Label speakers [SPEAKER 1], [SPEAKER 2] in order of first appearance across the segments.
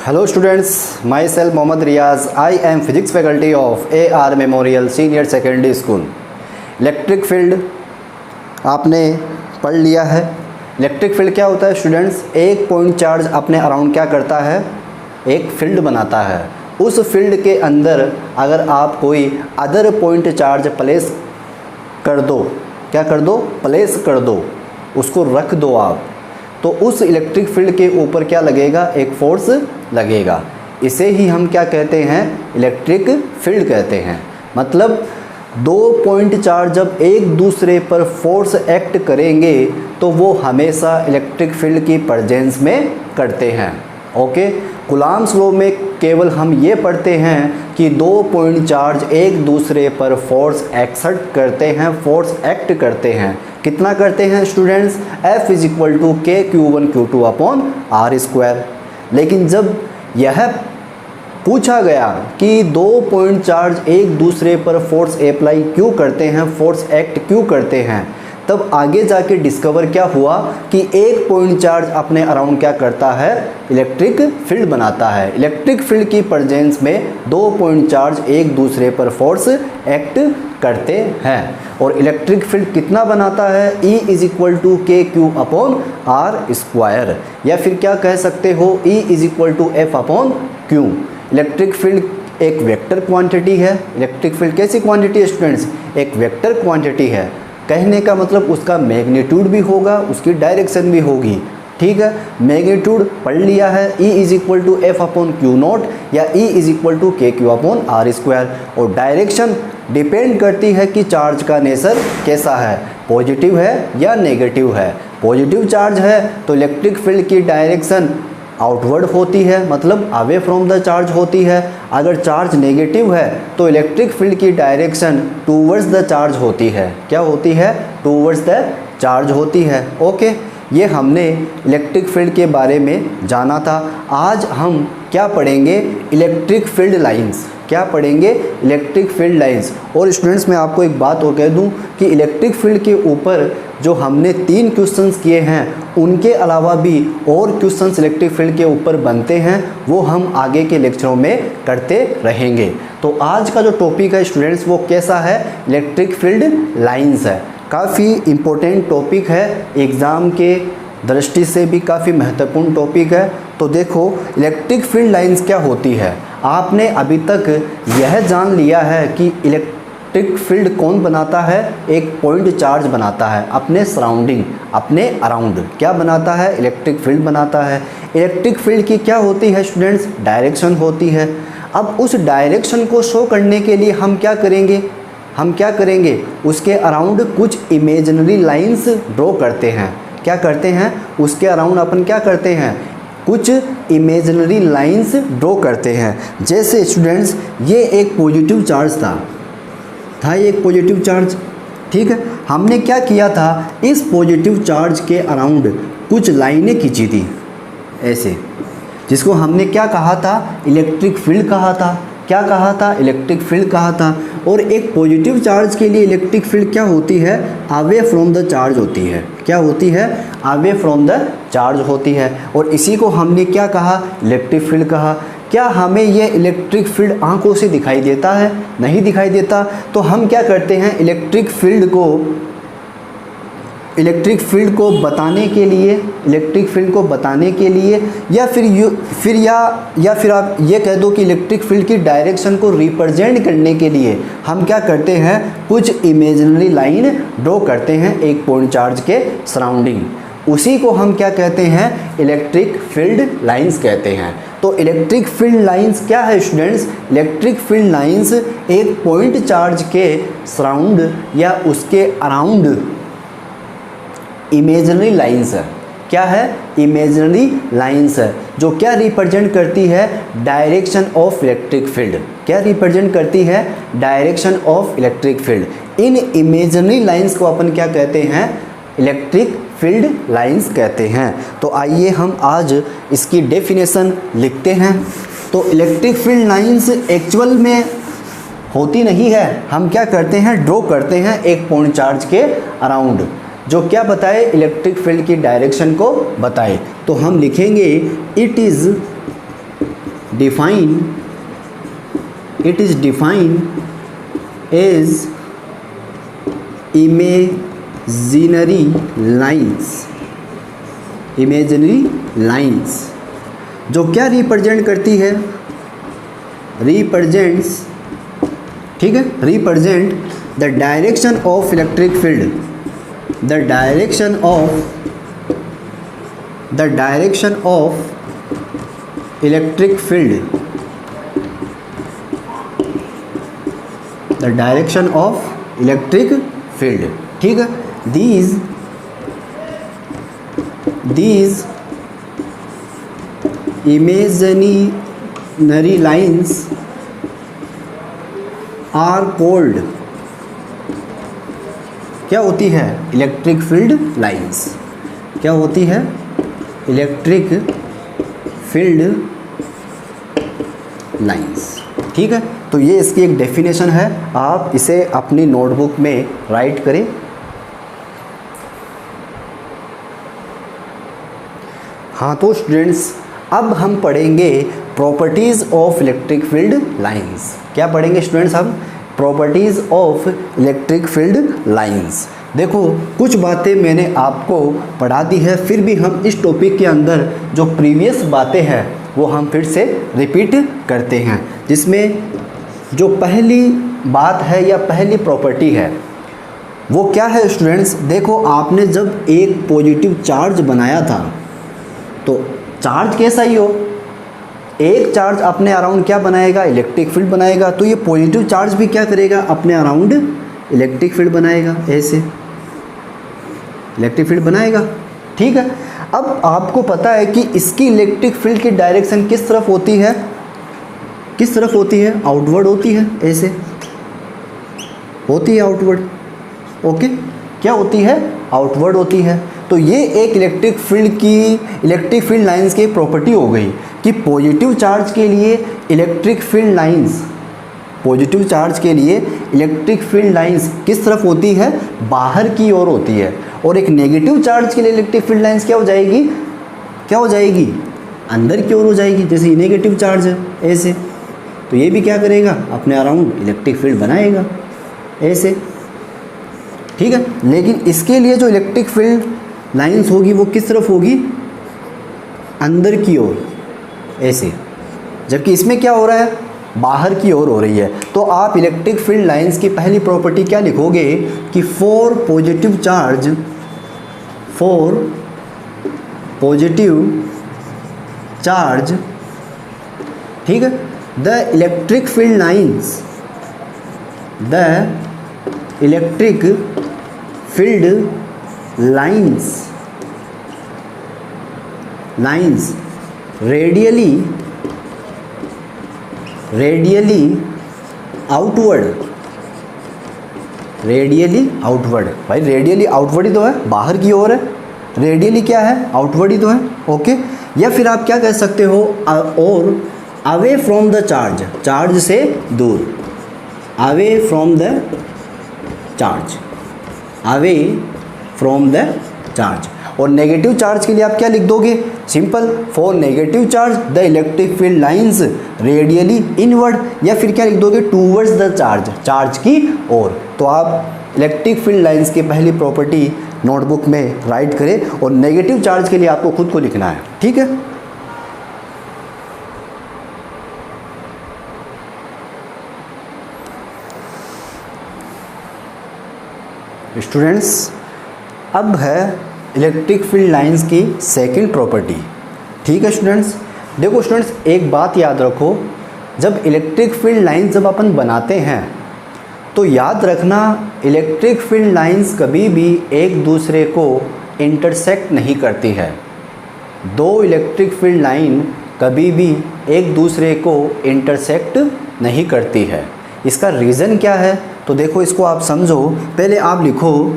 [SPEAKER 1] Hello students, myself Mohammad Riaz. I am physics faculty of AR Memorial Senior Secondary School. Electric field आपने पढ़ लिया है। Electric field क्या होता है स्टूडेंट्स? एक पॉइंट चार्ज अपने अराउंड क्या करता है? एक फील्ड बनाता है। उस फील्ड के अंदर अगर आप कोई अदर पॉइंट चार्ज प्लेस कर दो, क्या कर दो? प्लेस कर दो, उसको रख दो आप, तो उस इलेक्ट्रिक फील्ड के ऊपर क्या लगेगा? एक फोर्स लगेगा। इसे ही हम क्या कहते हैं? इलेक्ट्रिक फील्ड कहते हैं। मतलब दो पॉइंट चार्ज जब एक दूसरे पर फोर्स एक्ट करेंगे तो वो हमेशा इलेक्ट्रिक फील्ड की प्रेजेंस में करते हैं। ओके, कूलॉम्स लॉ में केवल हम ये पढ़ते हैं कि दो पॉइंट चार्ज एक दूसरे पर फोर्स एक्सर्ट करते हैं, फोर्स एक्ट करते हैं। कितना करते हैं students? F is equal to K Q1 Q2 upon R square. लेकिन जब यह पूछा गया कि दो पॉइंट चार्ज एक दूसरे पर फोर्स अप्लाई क्यों करते हैं, फोर्स एक्ट क्यों करते हैं, तब आगे जाके डिस्कवर क्या हुआ कि एक पॉइंट चार्ज अपने अराउंड क्या करता है? इलेक्ट्रिक फील्ड बनाता है। इलेक्ट्रिक फील्ड की प्रेजेंस में दो पॉइंट चार्ज एक दूसरे पर फोर्स एक्ट करते हैं। और इलेक्ट्रिक फील्ड कितना बनाता है? E is equal to K Q upon R square, या फिर क्या कह सकते हो? E is equal to F upon Q. Electric field एक वेक्टर क्वांटिटी है। इलेक्ट्रिक फील्ड कैसी क्वांटिटी है स्टूडेंट्स? एक वेक्टर क्वांटिटी है। कहने का मतलब उसका मैग्नीट्यूड भी होगा, उसकी डायरेक्शन भी होगी। ठीक है, मैग्नीट्यूड पढ़ लिया है, E is equal to F upon Q not या E is equal to K Q upon R square. और डायरेक्शन डिपेंड करती है कि चार्ज का नेचर कैसा है, पॉजिटिव है या नेगेटिव है। पॉजिटिव चार्ज है तो इलेक्ट्रिक फील्ड की डायरेक्शन आउटवर्ड होती है, मतलब अवे फ्रॉम द चार्ज होती है। अगर चार्ज नेगेटिव है तो इलेक्ट्रिक फील्ड की डायरेक्शन टूवर्ड्स द चार्ज होती है। क्या होती है? टूवर्ड्स द चार्ज होती है। ओके, ये हमने इलेक्ट्रिक फील्ड के बारे में जाना था। आज हम क्या पढ़ेंगे? Electric field lines. क्या पढ़ेंगे? Electric field lines. और स्टूडेंट्स मैं आपको एक बात और कह दूं कि इलेक्ट्रिक फील्ड के ऊपर जो हमने 3 क्वेश्चंस किए हैं, उनके अलावा भी और क्वेश्चंस इलेक्ट्रिक फील्ड के ऊपर बनते हैं, वो हम आगे के लेक्चरों में करते रहेंगे। तो आज का जो टॉपिक है स्टूडेंट्स वो कैसा है? इलेक्ट्रिक फील्ड लाइंस है। काफ़ी इम्पोर्टेंट टॉपिक है, एग्ज़ाम के दृष्टि से भी काफ़ी महत्वपूर्ण टॉपिक है। तो देखो, इलेक्ट्रिक फील्ड लाइंस क्या होती है? आपने अभी तक यह जान लिया है कि इलेक्ट्रिक फील्ड कौन बनाता है? एक पॉइंट चार्ज बनाता है अपने सराउंडिंग, अपने अराउंड। क्या बनाता है? इलेक्ट्रिक फील्ड बनाता है। इलेक्ट्रिक फील्ड की क्या होती है स्टूडेंट्स? डायरेक्शन होती है। अब उस डायरेक्शन को शो करने के लिए हम क्या करेंगे? हम क्या करेंगे? उसके अराउंड कुछ इमेजिनरी लाइंस ड्रॉ करते हैं। क्या करते हैं? उसके अराउंड अपन क्या करते हैं? कुछ इमेजिनरी लाइंस ड्रॉ करते हैं। जैसे स्टूडेंट्स ये एक पॉजिटिव चार्ज था ये एक पॉजिटिव चार्ज। ठीक है, हमने क्या किया था? इस पॉजिटिव चार्ज के अराउंड कुछ लाइनें खींची थी ऐसे, जिसको हमने क्या कहा था? इलेक्ट्रिक फील्ड कहा था। क्या कहा था? इलेक्ट्रिक फील्ड कहा था। और एक पॉजिटिव चार्ज के लिए इलेक्ट्रिक फील्ड क्या होती है? अवे फ्रॉम द चार्ज होती है। क्या होती है? अवे फ्रॉम द चार्ज होती है। और इसी को हमने क्या कहा? इलेक्ट्रिक फील्ड कहा। क्या हमें ये इलेक्ट्रिक फील्ड आंखों से दिखाई देता है? नहीं दिखाई देता। तो हम क्या करते हैं? इलेक्ट्रिक फील्ड को बताने के लिए या फिर आप ये कह दो कि इलेक्ट्रिक फील्ड की डायरेक्शन को रिप्रेजेंट करने के लिए हम क्या करते हैं? कुछ इमेजिनरी लाइन ड्रॉ करते हैं एक पॉइंट चार्ज के सराउंडिंग। उसी को हम क्या कहते हैं? इलेक्ट्रिक फील्ड लाइंस कहते हैं। तो इलेक्ट्रिक फील्ड लाइंस क्या है स्टूडेंट्स? इलेक्ट्रिक फील्ड लाइंस एक पॉइंट चार्ज के सराउंड या उसके अराउंड इमेजिनरी लाइंस है। क्या है? इमेजिनरी लाइंस है, जो क्या रिप्रेजेंट करती है? Direction of electric field. क्या रिप्रेजेंट करती है? Direction of electric field. In imaginary lines को अपन क्या कहते हैं? इलेक्ट्रिक फील्ड लाइंस कहते हैं। तो आइए हम आज इसकी डेफिनेशन लिखते हैं। तो इलेक्ट्रिक फील्ड लाइंस एक्चुअल में होती नहीं है, हम क्या करते हैं? ड्रॉ करते हैं एक पॉइंट चार्ज के अराउंड, जो क्या बताए? इलेक्ट्रिक फील्ड की डायरेक्शन को बताए। तो हम लिखेंगे it is defined as imaginary lines जो क्या रिप्रेजेंट करती है, रिप्रेजेंट्स, ठीक है, represent the direction of electric field, the direction of electric field, the direction of electric field, ठीक है। these imaginary lines are called, क्या होती है, इलेक्ट्रिक फील्ड लाइंस, क्या होती है, इलेक्ट्रिक फील्ड लाइंस, ठीक है। तो ये इसकी एक डेफिनेशन है, आप इसे अपनी नोटबुक में राइट करें। हाँ तो स्टूडेंट्स, अब हम पढ़ेंगे properties of electric field lines. क्या पढ़ेंगे स्टूडेंट्स हम? Properties of electric field lines. देखो कुछ बातें मैंने आपको पढ़ा दी है, फिर भी हम इस टॉपिक के अंदर जो प्रीवियस बातें हैं वो हम फिर से रिपीट करते हैं, जिसमें जो पहली बात है या पहली प्रॉपर्टी है वो क्या है स्टूडेंट्स? देखो आपने जब एक पॉजिटिव चार्ज बनाया था तो चार्ज कैसा ही हो, एक चार्ज अपने अराउंड क्या बनाएगा, इलेक्ट्रिक फील्ड बनाएगा। तो ये पॉजिटिव चार्ज भी क्या करेगा, अपने अराउंड इलेक्ट्रिक फील्ड बनाएगा, ऐसे इलेक्ट्रिक फील्ड बनाएगा, ठीक है। अब आपको पता है कि इसकी इलेक्ट्रिक फील्ड की डायरेक्शन किस तरफ होती है, किस तरफ होती है, आउटवर्ड होती है, ऐसे होती है आउटवर्ड, ओके, क्या होती है, आउटवर्ड होती है। तो ये एक इलेक्ट्रिक फील्ड लाइंस की प्रॉपर्टी हो गई कि पॉजिटिव चार्ज के लिए electric field lines, positive charge के लिए इलेक्ट्रिक फील्ड लाइंस किस तरफ होती है, बाहर की ओर होती है, और एक नेगेटिव चार्ज के लिए इलेक्ट्रिक फील्ड लाइंस क्या हो जाएगी, क्या हो जाएगी, अंदर की ओर हो जाएगी। जैसे ये नेगेटिव चार्ज है ऐसे, तो ये भी क्या करेगा, अपने अराउंड इलेक्ट्रिक फील्ड बनाएगा ऐसे, ठीक है। लेकिन इसके लिए जो इलेक्ट्रिक फील्ड लाइंस होगी वो किस तरफ होगी, अंदर की ओर ऐसे, जबकि इसमें क्या हो रहा है, बाहर की ओर हो रही है। तो आप इलेक्ट्रिक फील्ड लाइंस की पहली प्रॉपर्टी क्या लिखोगे कि फॉर पॉजिटिव चार्ज, ठीक है, the electric field lines radially outward, भाई रेडियली आउटवर्ड ही तो है, बाहर की ओर है, रेडियली क्या है, आउटवर्ड ही तो है, ओके। या फिर आप क्या कह सकते हो, और away from the charge, charge से दूर, अवे फ्रॉम द चार्ज। और नेगेटिव चार्ज के लिए आप क्या लिख दोगे, simple, for negative charge the electric field lines radially inward, या फिर क्या लिख दोगे, टूवर्ड्स द चार्ज, चार्ज की ओर। तो आप इलेक्ट्रिक फील्ड लाइंस की पहली प्रॉपर्टी नोटबुक में राइट करें, और नेगेटिव चार्ज के लिए आपको खुद को लिखना है, ठीक है। स्टूडेंट्स, अब है इलेक्ट्रिक फील्ड लाइंस की सेकंड प्रॉपर्टी, ठीक है स्टूडेंट्स। देखो स्टूडेंट्स, एक बात याद रखो, जब इलेक्ट्रिक फील्ड लाइंस जब अपन बनाते हैं तो याद रखना, इलेक्ट्रिक फील्ड लाइंस कभी भी एक दूसरे को इंटरसेक्ट नहीं करती है। दो इलेक्ट्रिक फील्ड लाइन कभी भी एक दूसरे को इंटरसेक्ट नहीं करती है। इसका रीज़न क्या है, तो देखो इसको आप समझो। पहले आप लिखो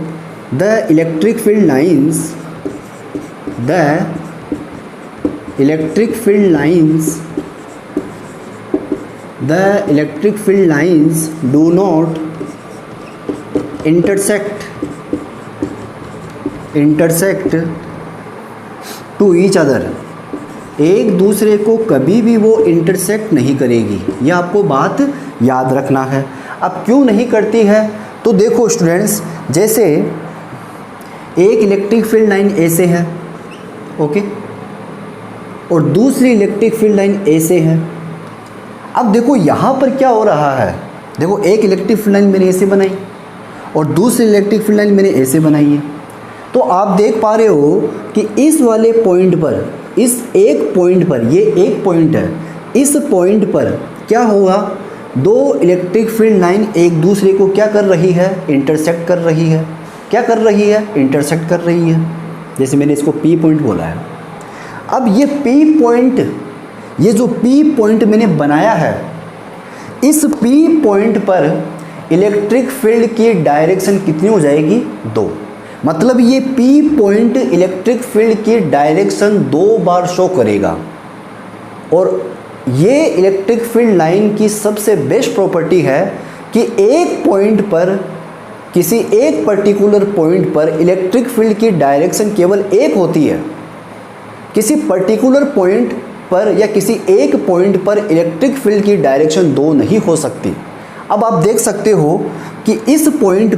[SPEAKER 1] the electric field lines do not intersect to each other, एक दूसरे को कभी भी वो इंटरसेक्ट नहीं करेगी, ये आपको बात याद रखना है। अब क्यों नहीं करती है, तो देखो स्टूडेंट्स, जैसे एक इलेक्ट्रिक फील्ड लाइन ए से है, ओके, और दूसरी इलेक्ट्रिक फील्ड लाइन ए से है। अब देखो यहाँ पर क्या हो रहा है, देखो एक इलेक्ट्रिक फील्ड लाइन मैंने ए से बनाई और दूसरी इलेक्ट्रिक फील्ड लाइन मैंने ए से बनाई है। तो आप देख पा रहे हो कि इस वाले पॉइंट पर, इस एक पॉइंट पर, ये एक पॉइंट है, इस पॉइंट पर क्या होगा, दो इलेक्ट्रिक फील्ड लाइन एक दूसरे को क्या कर रही है, इंटरसेक्ट कर रही है। क्या कर रही है, इंटरसेक्ट कर रही है। जैसे मैंने इसको पी पॉइंट बोला है। अब ये पी पॉइंट, ये जो पी पॉइंट मैंने बनाया है, इस पी पॉइंट पर इलेक्ट्रिक फील्ड की डायरेक्शन कितनी हो जाएगी, 2। मतलब ये पी पॉइंट इलेक्ट्रिक फील्ड की डायरेक्शन 2 बार शो करेगा। और ये इलेक्ट्रिक फील्ड लाइन की सबसे बेस्ट प्रॉपर्टी है कि एक पॉइंट पर, किसी एक पर्टिकुलर पॉइंट पर इलेक्ट्रिक फील्ड की डायरेक्शन केवल एक होती है। किसी पर्टिकुलर पॉइंट पर या किसी एक पॉइंट पर इलेक्ट्रिक फील्ड की डायरेक्शन 2 नहीं हो सकती। अब आप देख सकते हो कि इस पॉइंट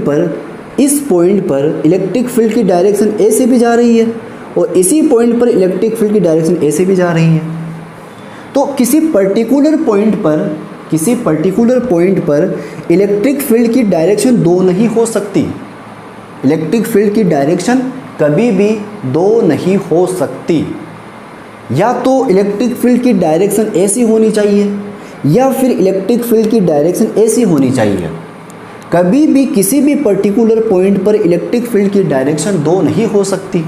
[SPEAKER 1] पर इलेक्ट्रिक फील्ड की डायरेक्शन ए से भी जा रही है और इसी पॉइंट पर इलेक्ट्रिक फील्ड की डायरेक्शन ए से भी जा रही है। तो किसी पर्टिकुलर पॉइंट पर इलेक्ट्रिक फील्ड की डायरेक्शन 2 नहीं हो सकती। इलेक्ट्रिक फील्ड की डायरेक्शन कभी भी 2 नहीं हो सकती। या तो इलेक्ट्रिक फील्ड की डायरेक्शन ऐसी होनी चाहिए या फिर इलेक्ट्रिक फील्ड की डायरेक्शन ऐसी होनी चाहिए। कभी भी किसी भी पर्टिकुलर पॉइंट पर इलेक्ट्रिक फील्ड की डायरेक्शन 2 नहीं हो सकती।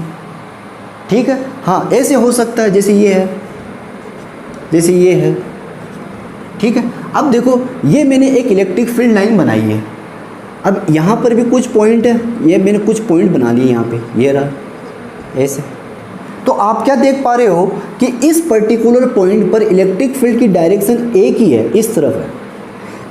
[SPEAKER 1] ठीक है, हाँ ऐसे हो सकता है जैसे ये है, जैसे ये है। ठीक है, अब देखो ये मैंने एक इलेक्ट्रिक फील्ड लाइन बनाई है। अब यहाँ पर भी कुछ पॉइंट है, ये मैंने कुछ पॉइंट बना लिए यहाँ पे, ये रहा ऐसे। तो आप क्या देख पा रहे हो कि इस पर्टिकुलर पॉइंट पर इलेक्ट्रिक फील्ड की डायरेक्शन एक ही है, इस तरफ है।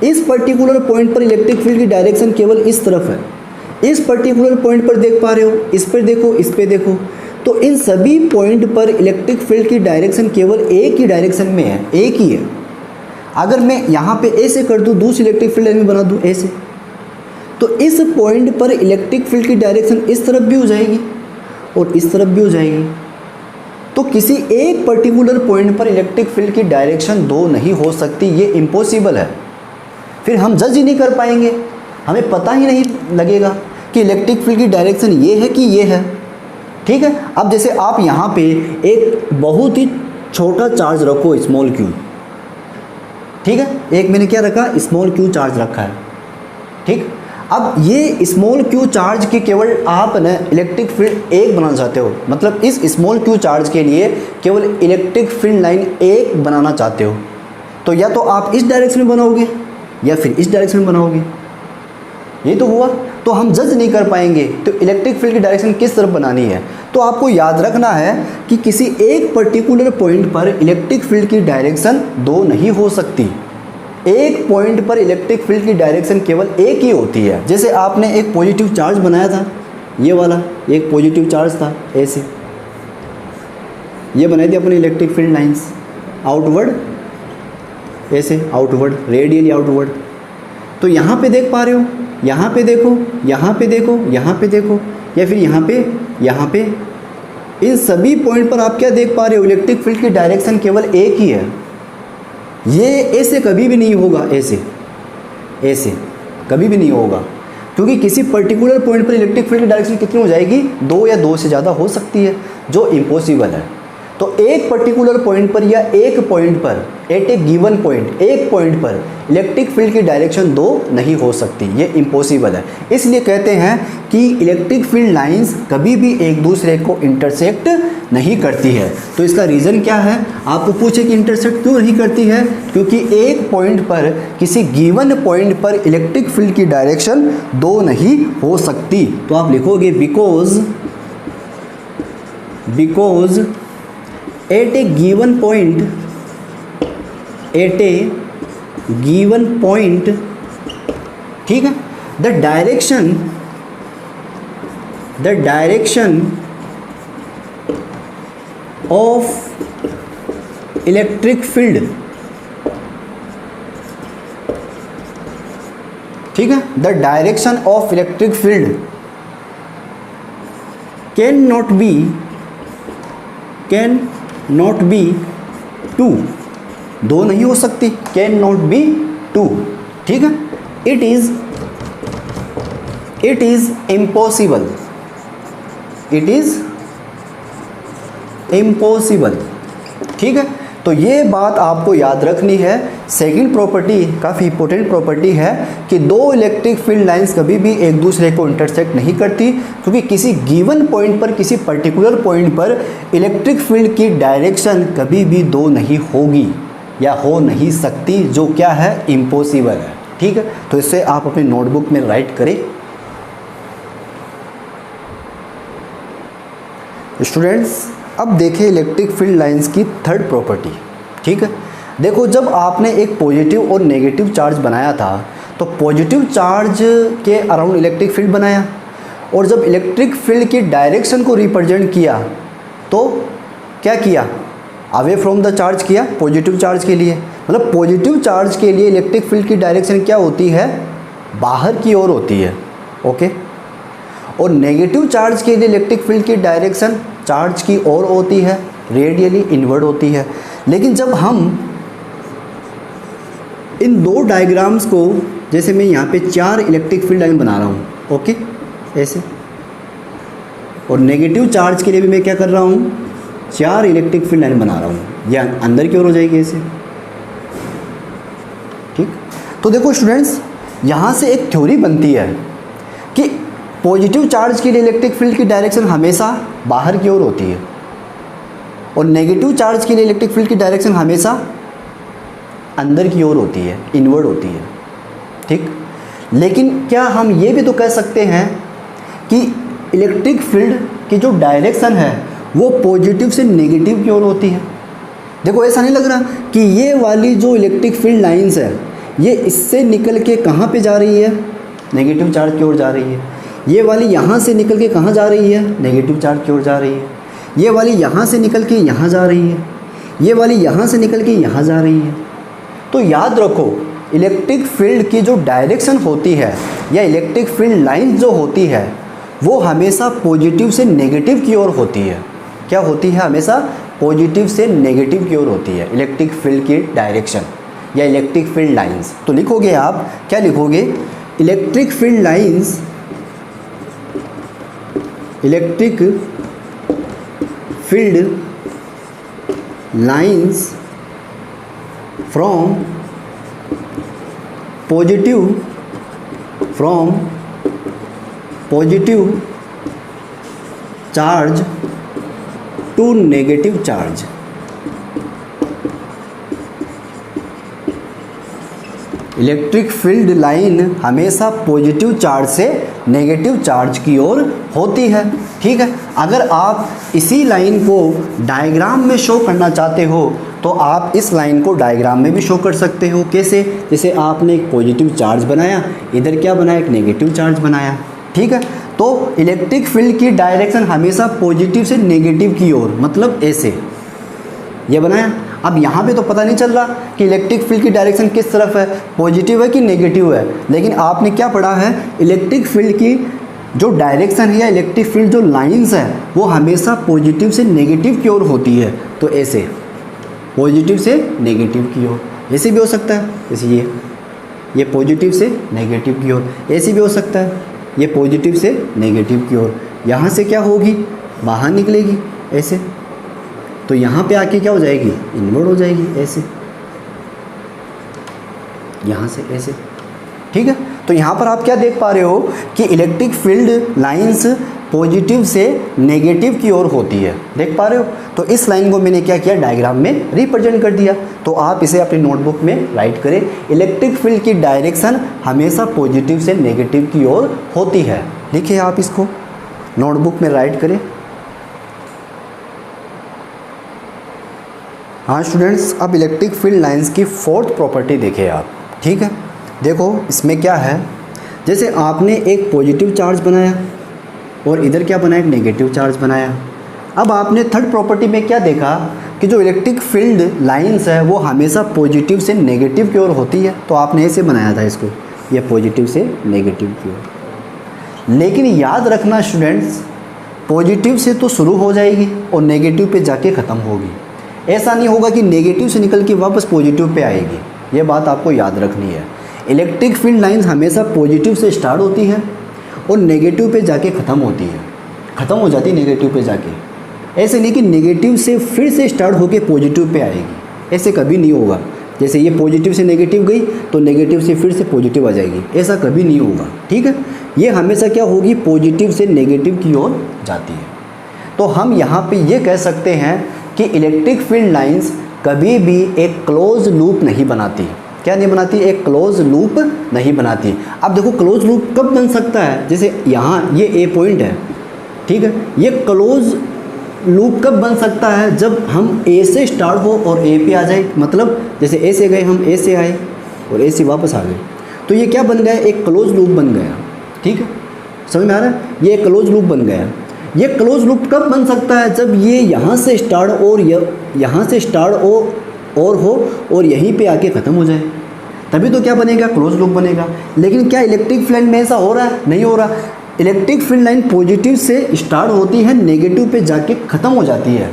[SPEAKER 1] इस पर्टिकुलर पॉइंट पर इलेक्ट्रिक फील्ड की डायरेक्शन केवल इस तरफ है। इस पर्टिकुलर पॉइंट पर देख पा रहे हो, इस पर देखो, इस पर देखो। तो इन सभी पॉइंट पर इलेक्ट्रिक फील्ड की डायरेक्शन केवल एक ही डायरेक्शन में है, एक ही है। अगर मैं यहाँ पे ऐसे कर दूँ, दूसरी इलेक्ट्रिक फील्ड लाइन में बना दूँ ऐसे, तो इस पॉइंट पर इलेक्ट्रिक फील्ड की डायरेक्शन इस तरफ भी हो जाएगी और इस तरफ भी हो जाएगी। तो किसी एक पर्टिकुलर पॉइंट पर इलेक्ट्रिक फील्ड की डायरेक्शन 2 नहीं हो सकती, ये इम्पॉसिबल है। फिर हम जज ही नहीं कर पाएंगे, हमें पता ही नहीं लगेगा कि इलेक्ट्रिक फील्ड की डायरेक्शन ये है कि ये है। ठीक है, अब जैसे आप यहाँ पे एक बहुत ही छोटा चार्ज रखो, स्मॉल क्यू। ठीक है, एक मैंने क्या रखा, स्मॉल क्यू चार्ज रखा है। ठीक, अब ये स्मॉल क्यू चार्ज की केवल आप न इलेक्ट्रिक फील्ड 1 बनाना चाहते हो, मतलब इस स्मॉल क्यू चार्ज के लिए केवल इलेक्ट्रिक फील्ड लाइन 1 बनाना चाहते हो। तो या तो आप इस डायरेक्शन में बनाओगे या फिर इस डायरेक्शन में बनाओगे, ये तो हुआ। तो हम जज नहीं कर पाएंगे तो इलेक्ट्रिक फील्ड की डायरेक्शन किस तरफ बनानी है। तो आपको याद रखना है कि किसी एक पर्टिकुलर पॉइंट पर इलेक्ट्रिक फील्ड की डायरेक्शन 2 नहीं हो सकती। एक पॉइंट पर इलेक्ट्रिक फील्ड की डायरेक्शन केवल एक ही होती है। जैसे आपने एक पॉजिटिव चार्ज बनाया था, ये वाला एक पॉजिटिव चार्ज था, ऐसे ये बनाई थी अपनी इलेक्ट्रिक फील्ड लाइंस, आउटवर्ड, ऐसे आउटवर्ड, रेडियली आउटवर्ड। तो यहाँ पे देख पा रहे हो, यहाँ पे देखो, यहाँ पे देखो, यहाँ पे देखो, या फिर यहाँ पे, इन सभी पॉइंट पर आप क्या देख पा रहे हो, इलेक्ट्रिक फील्ड की डायरेक्शन केवल एक ही है। ये ऐसे कभी भी नहीं होगा, ऐसे कभी भी नहीं होगा, क्योंकि किसी पर्टिकुलर पॉइंट पर इलेक्ट्रिक फील्ड की डायरेक्शन कितनी हो जाएगी, 2 या 2 से ज़्यादा हो सकती है, जो इम्पॉसिबल है। तो एक पर्टिकुलर पॉइंट पर या एक पॉइंट पर, एट ए गिवन पॉइंट, एक पॉइंट पर इलेक्ट्रिक फील्ड की डायरेक्शन 2 नहीं हो सकती, ये इम्पॉसिबल है। इसलिए कहते हैं कि इलेक्ट्रिक फील्ड लाइंस कभी भी एक दूसरे को इंटरसेक्ट नहीं करती है। तो इसका रीज़न क्या है, आपको पूछे कि इंटरसेक्ट क्यों नहीं करती है, क्योंकि एक पॉइंट पर, किसी गिवन पॉइंट पर इलेक्ट्रिक फील्ड की डायरेक्शन 2 नहीं हो सकती। तो आप लिखोगे because at a given point, ठीक है, the direction of electric field, ठीक है, the direction of electric field can not be two, दो नहीं हो सकती, कैन नॉट बी टू, ठीक है, it is impossible, it is impossible, ठीक है। तो ये बात आपको याद रखनी है। सेकंड प्रॉपर्टी काफ़ी इंपॉर्टेंट प्रॉपर्टी है कि दो इलेक्ट्रिक फील्ड लाइंस कभी भी एक दूसरे को इंटरसेक्ट नहीं करती, क्योंकि किसी गिवन पॉइंट पर, किसी पर्टिकुलर पॉइंट पर इलेक्ट्रिक फील्ड की डायरेक्शन कभी भी दो नहीं होगी या हो नहीं सकती, जो क्या है, इम्पॉसिबल है, ठीक है। तो इससे आप अपने नोटबुक में राइट करें। स्टूडेंट्स, अब देखें इलेक्ट्रिक फील्ड लाइंस की थर्ड प्रॉपर्टी, ठीक है। देखो, जब आपने एक पॉजिटिव और नेगेटिव चार्ज बनाया था तो पॉजिटिव चार्ज के अराउंड इलेक्ट्रिक फील्ड बनाया, और जब इलेक्ट्रिक फील्ड की डायरेक्शन को रिप्रेजेंट किया तो क्या किया, अवे फ्रॉम द चार्ज किया पॉजिटिव चार्ज के लिए। मतलब पॉजिटिव चार्ज के लिए इलेक्ट्रिक फील्ड की डायरेक्शन क्या होती है, बाहर की ओर होती है, ओके। और नेगेटिव चार्ज के लिए इलेक्ट्रिक फील्ड की डायरेक्शन चार्ज की ओर होती है, रेडियली इनवर्ड होती है। लेकिन जब हम इन दो डायग्राम्स को, जैसे मैं यहाँ पे 4 इलेक्ट्रिक फील्ड लाइन बना रहा हूँ, ओके, ऐसे, और नेगेटिव चार्ज के लिए भी मैं क्या कर रहा हूँ, 4 इलेक्ट्रिक फील्ड लाइन बना रहा हूँ, यह अंदर की ओर हो जाएगी ऐसे, ठीक। तो देखो स्टूडेंट्स, यहाँ से एक थ्योरी बनती है कि पॉजिटिव चार्ज के लिए इलेक्ट्रिक फील्ड की डायरेक्शन हमेशा बाहर की ओर होती है, और नेगेटिव चार्ज के लिए इलेक्ट्रिक फील्ड की डायरेक्शन हमेशा अंदर की ओर होती है, इनवर्ड होती है, ठीक। लेकिन क्या हम ये भी तो कह सकते हैं कि इलेक्ट्रिक फील्ड की जो डायरेक्शन है वो पॉजिटिव से नेगेटिव की ओर होती है। देखो, ऐसा नहीं लग रहा कि ये वाली जो इलेक्ट्रिक फील्ड लाइंस है ये इससे निकल के कहाँ पे जा रही है, नेगेटिव चार्ज की ओर जा रही है। ये वाली यहाँ से निकल के कहाँ जा रही है, नेगेटिव चार्ज की ओर जा रही है। ये वाली यहाँ से निकल के यहाँ जा रही है, ये वाली यहाँ से निकल के यहाँ जा रही है। तो याद रखो, इलेक्ट्रिक फील्ड की जो डायरेक्शन होती है या इलेक्ट्रिक फील्ड लाइन जो होती है वो हमेशा पॉजिटिव से नेगेटिव की ओर होती है। क्या होती है, हमेशा पॉजिटिव से नेगेटिव की ओर होती है इलेक्ट्रिक फील्ड की डायरेक्शन या इलेक्ट्रिक फील्ड लाइंस। तो लिखोगे आप, क्या लिखोगे, electric field lines, electric field lines from positive charge to negative charge. Electric field line हमेशा पॉजिटिव चार्ज से नेगेटिव चार्ज की ओर होती है, ठीक है। अगर आप इसी लाइन को डायग्राम में शो करना चाहते हो तो आप इस लाइन को डायग्राम में भी शो कर सकते हो। कैसे, जैसे आपने एक पॉजिटिव चार्ज बनाया, इधर क्या बनाया, एक नेगेटिव चार्ज बनाया, ठीक है। तो इलेक्ट्रिक फील्ड की डायरेक्शन हमेशा पॉजिटिव से नेगेटिव की ओर, मतलब ऐसे ये बनाया। अब यहाँ पे तो पता नहीं चल रहा कि इलेक्ट्रिक फील्ड की डायरेक्शन किस तरफ है, पॉजिटिव है कि नेगेटिव है, लेकिन आपने क्या पढ़ा है, इलेक्ट्रिक फील्ड की जो डायरेक्शन है या इलेक्ट्रिक फील्ड जो लाइंस है वो हमेशा पॉजिटिव से नेगेटिव की ओर होती है। तो ऐसे पॉजिटिव से नेगेटिव की ओर, ऐसे भी हो सकता है, जैसे ये पॉजिटिव से नेगेटिव की ओर, ऐसे भी हो सकता है, ये पॉजिटिव से नेगेटिव की ओर। यहाँ से क्या होगी, बाहर निकलेगी ऐसे, तो यहाँ पे आके क्या हो जाएगी, इनवर्ड हो जाएगी ऐसे, यहाँ से ऐसे, ठीक है। तो यहाँ पर आप क्या देख पा रहे हो कि इलेक्ट्रिक फील्ड लाइंस पॉजिटिव से नेगेटिव की ओर होती है, देख पा रहे हो। तो इस लाइन को मैंने क्या किया, डायग्राम में रिप्रेजेंट कर दिया। तो आप इसे अपनी नोटबुक में राइट करें, इलेक्ट्रिक फील्ड की डायरेक्शन हमेशा पॉजिटिव से नेगेटिव की ओर होती है। लिखिए आप इसको नोटबुक में राइट करें। हाँ स्टूडेंट्स, अब इलेक्ट्रिक फील्ड लाइंस की फोर्थ प्रॉपर्टी देखें आप, ठीक है। देखो इसमें क्या है, जैसे आपने एक पॉजिटिव चार्ज बनाया और इधर क्या बनाया, एक नेगेटिव चार्ज बनाया। अब आपने थर्ड प्रॉपर्टी में क्या देखा कि जो इलेक्ट्रिक फील्ड लाइंस है वो हमेशा पॉजिटिव से नेगेटिव की ओर होती है, तो आपने ऐसे बनाया था इसको, ये पॉजिटिव से नेगेटिव की ओर। लेकिन याद रखना स्टूडेंट्स, पॉजिटिव से तो शुरू हो जाएगी और नेगेटिव पे जाके ख़त्म होगी। ऐसा नहीं होगा कि नेगेटिव से निकल के वापस पॉजिटिव पे आएगी, ये बात आपको याद रखनी है। इलेक्ट्रिक फील्ड लाइंस हमेशा पॉजिटिव से स्टार्ट होती है और नेगेटिव पे जाके ख़त्म होती है, ख़त्म हो जाती है नेगेटिव पे जाके। ऐसे नहीं कि नेगेटिव से फिर से स्टार्ट होके पॉजिटिव पे आएगी, ऐसे कभी नहीं होगा। जैसे ये पॉजिटिव से नेगेटिव गई तो नेगेटिव से फिर से पॉजिटिव आ जाएगी, ऐसा कभी नहीं होगा, ठीक है। ये हमेशा क्या होगी, पॉजिटिव से नेगेटिव की ओर जाती है। तो हम यहाँ पे ये कह सकते हैं कि इलेक्ट्रिक फील्ड लाइंस कभी भी एक क्लोज लूप नहीं बनाती। क्या नहीं बनाती, एक क्लोज लूप नहीं बनाती। अब देखो क्लोज लूप कब बन सकता है, जैसे यहाँ ये ए पॉइंट है, ठीक है, ये क्लोज लूप कब बन सकता है, जब हम ए से स्टार्ट हो और ए पे आ जाए। मतलब जैसे ए से गए, हम ए से आए और ए से वापस आ गए, तो ये क्या बन गया, एक क्लोज लूप बन गया, ठीक है, समझ में आ रहा है, ये एक क्लोज लूप बन गया। ये क्लोज लूप कब बन सकता है, जब ये यहाँ से स्टार्ट और यहाँ से स्टार्ट और हो और यहीं पे आके ख़त्म हो जाए, तभी तो क्या बनेगा, क्लोज लूप बनेगा। लेकिन क्या इलेक्ट्रिक फील्ड लाइन में ऐसा हो रहा है, नहीं हो रहा। इलेक्ट्रिक फील्ड लाइन पॉजिटिव से स्टार्ट होती है, नेगेटिव पे जाके ख़त्म हो जाती है,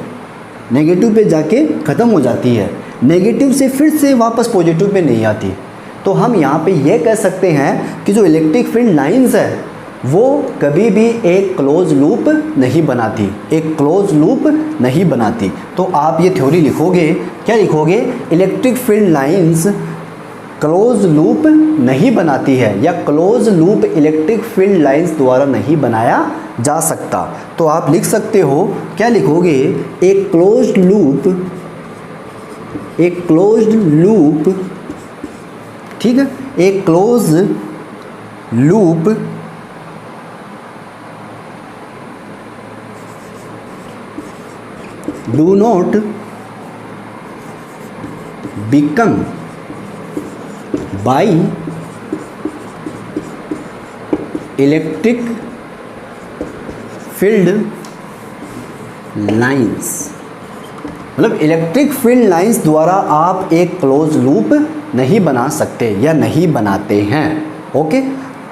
[SPEAKER 1] नेगेटिव पे जाके ख़त्म हो जाती है, नेगेटिव से फिर से वापस पॉजिटिव पे नहीं आती। तो हम यहाँ पे ये कह सकते हैं कि जो इलेक्ट्रिक फील्ड लाइंस है वो कभी भी एक क्लोज लूप नहीं बनाती, एक क्लोज लूप नहीं बनाती। तो आप ये थ्योरी लिखोगे, क्या लिखोगे, electric field lines close loop नहीं बनाती है, या close loop electric field lines द्वारा नहीं बनाया जा सकता। तो आप लिख सकते हो, क्या लिखोगे, एक क्लोज्ड लूप, ठीक है, एक close loop do not become by electric field lines. मतलब इलेक्ट्रिक फील्ड लाइंस द्वारा आप एक क्लोज लूप नहीं बना सकते या नहीं बनाते हैं। Okay,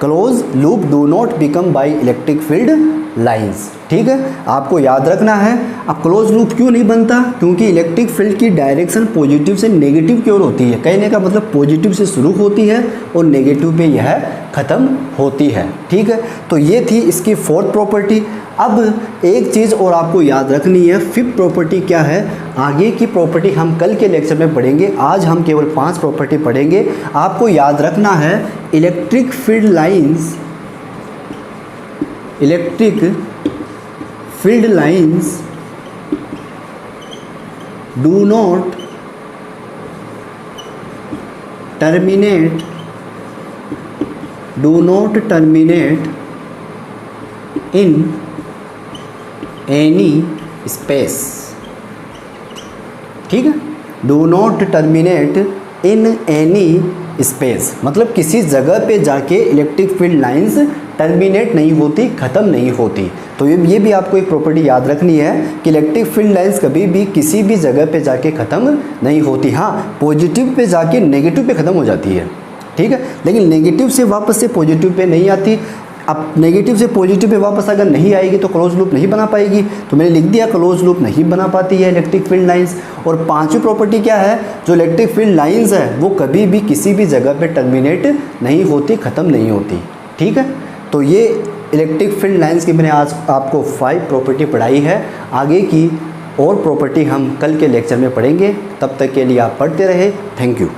[SPEAKER 1] close loop do not become by electric field lines, ठीक है, आपको याद रखना है। अब क्लोज लूप क्यों नहीं बनता, क्योंकि इलेक्ट्रिक फील्ड की डायरेक्शन पॉजिटिव से नेगेटिव की ओर होती है। कहने का मतलब पॉजिटिव से शुरू होती है और नेगेटिव पे यह ख़त्म होती है, ठीक है। तो ये थी इसकी फोर्थ प्रॉपर्टी। अब एक चीज़ और आपको याद रखनी है, फिफ्थ प्रॉपर्टी क्या है, आगे की प्रॉपर्टी हम कल के लेक्चर में पढ़ेंगे। आज हम केवल 5 प्रॉपर्टी पढ़ेंगे। आपको याद रखना है, electric field lines do not terminate in any space, ठीक है, do not terminate in any space, मतलब किसी जगह पे जाके इलेक्ट्रिक फील्ड लाइंस टर्मिनेट नहीं होती, ख़त्म नहीं होती। तो ये भी आपको एक प्रॉपर्टी याद रखनी है कि इलेक्ट्रिक फील्ड लाइंस कभी भी किसी भी जगह पे जाके ख़त्म नहीं होती। हाँ, पॉजिटिव पे जाके नेगेटिव पे ख़त्म हो जाती है, ठीक है, लेकिन नेगेटिव से वापस से पॉजिटिव पे नहीं आती। अब नेगेटिव से पॉजिटिव पे वापस अगर नहीं आएगी तो क्लोज लूप नहीं बना पाएगी। तो मैंने लिख दिया, क्लोज लूप नहीं बना पाती है इलेक्ट्रिक फील्ड लाइंस। और पांचवी प्रॉपर्टी क्या है, जो इलेक्ट्रिक फील्ड लाइंस है वो कभी भी किसी भी जगह पे टर्मिनेट नहीं होती, ख़त्म नहीं होती, ठीक है। तो ये इलेक्ट्रिक फील्ड लाइंस की मैंने आज आपको 5 प्रॉपर्टी पढ़ाई है। आगे की और प्रॉपर्टी हम कल के लेक्चर में पढ़ेंगे। तब तक के लिए आप पढ़ते रहे। Thank you.